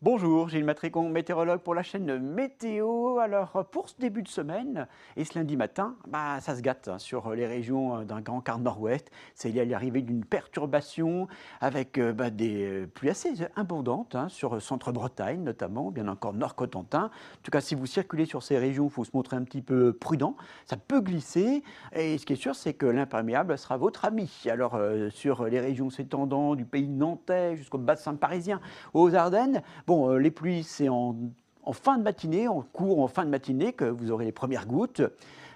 Bonjour, Gilles Matricon, météorologue pour la chaîne Météo. Alors, pour ce début de semaine, et ce lundi matin, ça se gâte sur les régions d'un grand quart nord-ouest. C'est lié à l'arrivée d'une perturbation avec des pluies assez abondantes sur centre-Bretagne notamment, bien encore nord-Cotentin. En tout cas, si vous circulez sur ces régions, il faut se montrer un petit peu prudent. Ça peut glisser et ce qui est sûr, c'est que l'imperméable sera votre ami. Alors, sur les régions s'étendant du pays nantais jusqu'au bassin parisien, aux Ardennes, les pluies, c'est en fin de matinée, en fin de matinée, que vous aurez les premières gouttes.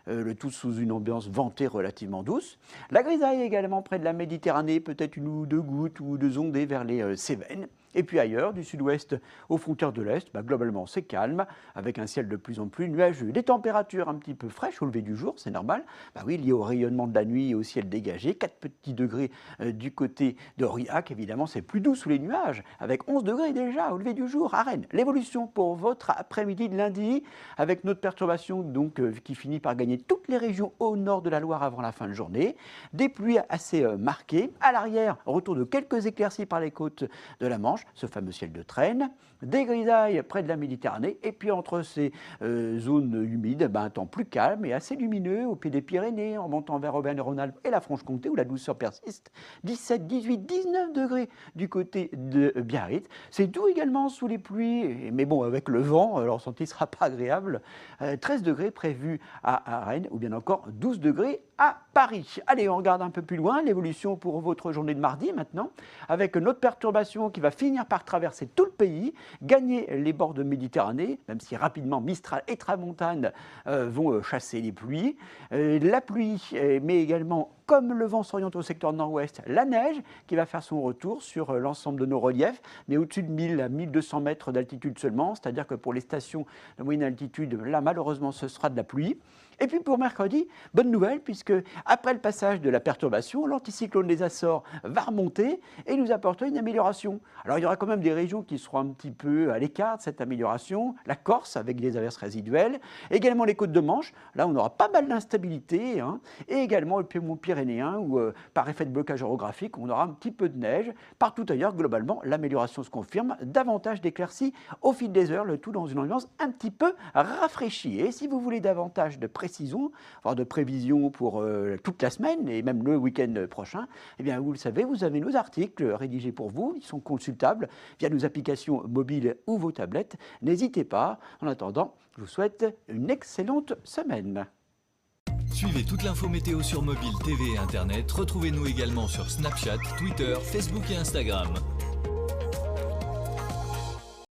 Le tout sous une ambiance ventée relativement douce. La grisaille également près de la Méditerranée, peut-être une ou deux gouttes ou deux ondées vers les Cévennes. Et puis ailleurs, du sud-ouest aux frontières de l'Est, globalement c'est calme, avec un ciel de plus en plus nuageux. Des températures un petit peu fraîches au lever du jour, c'est normal. Oui, lié au rayonnement de la nuit et au ciel dégagé. 4 petits degrés du côté d'Aurillac, évidemment c'est plus doux sous les nuages, avec 11 degrés déjà au lever du jour à Rennes. L'évolution pour votre après-midi de lundi, avec notre perturbation qui finit par gagner toutes les régions au nord de la Loire avant la fin de journée. Des pluies assez marquées. À l'arrière, retour de quelques éclaircies par les côtes de la Manche, ce fameux ciel de traîne. Des grisailles près de la Méditerranée. Et puis entre ces zones humides, un temps plus calme et assez lumineux au pied des Pyrénées, en montant vers Auvergne-Rhône-Alpes et la Franche-Comté où la douceur persiste. 17, 18, 19 degrés du côté de Biarritz. C'est doux également sous les pluies, mais avec le vent, leur ressenti ne sera pas agréable. 13 degrés prévus à Rennes, ou bien encore 12 degrés à Paris. Allez, on regarde un peu plus loin l'évolution pour votre journée de mardi maintenant, avec notre perturbation qui va finir par traverser tout le pays, gagner les bords de Méditerranée, même si rapidement Mistral et Tramontane vont chasser les pluies. La pluie, mais également, comme le vent s'oriente au secteur nord-ouest, la neige qui va faire son retour sur l'ensemble de nos reliefs, mais au-dessus de 1000 à 1200 mètres d'altitude seulement, c'est-à-dire que pour les stations de moyenne altitude, là malheureusement ce sera de la pluie. Et puis pour mercredi, bonne nouvelle, puisque après le passage de la perturbation, l'anticyclone des Açores va remonter et nous apporter une amélioration. Alors il y aura quand même des régions qui seront un petit peu à l'écart de cette amélioration, la Corse avec des averses résiduelles, également les côtes de Manche, là on aura pas mal d'instabilité, et également le piémont pyrénéen où par effet de blocage orographique, on aura un petit peu de neige. Partout ailleurs, globalement, l'amélioration se confirme, davantage d'éclaircies au fil des heures, le tout dans une ambiance un petit peu rafraîchie. Et si vous voulez davantage de précision, voire de prévision pour toute la semaine et même le week-end prochain, eh bien vous le savez, vous avez nos articles rédigés pour vous, ils sont consultables via nos applications mobiles ou vos tablettes. N'hésitez pas. En attendant, je vous souhaite une excellente semaine. Suivez toute l'info météo sur mobile, TV et Internet. Retrouvez-nous également sur Snapchat, Twitter, Facebook et Instagram.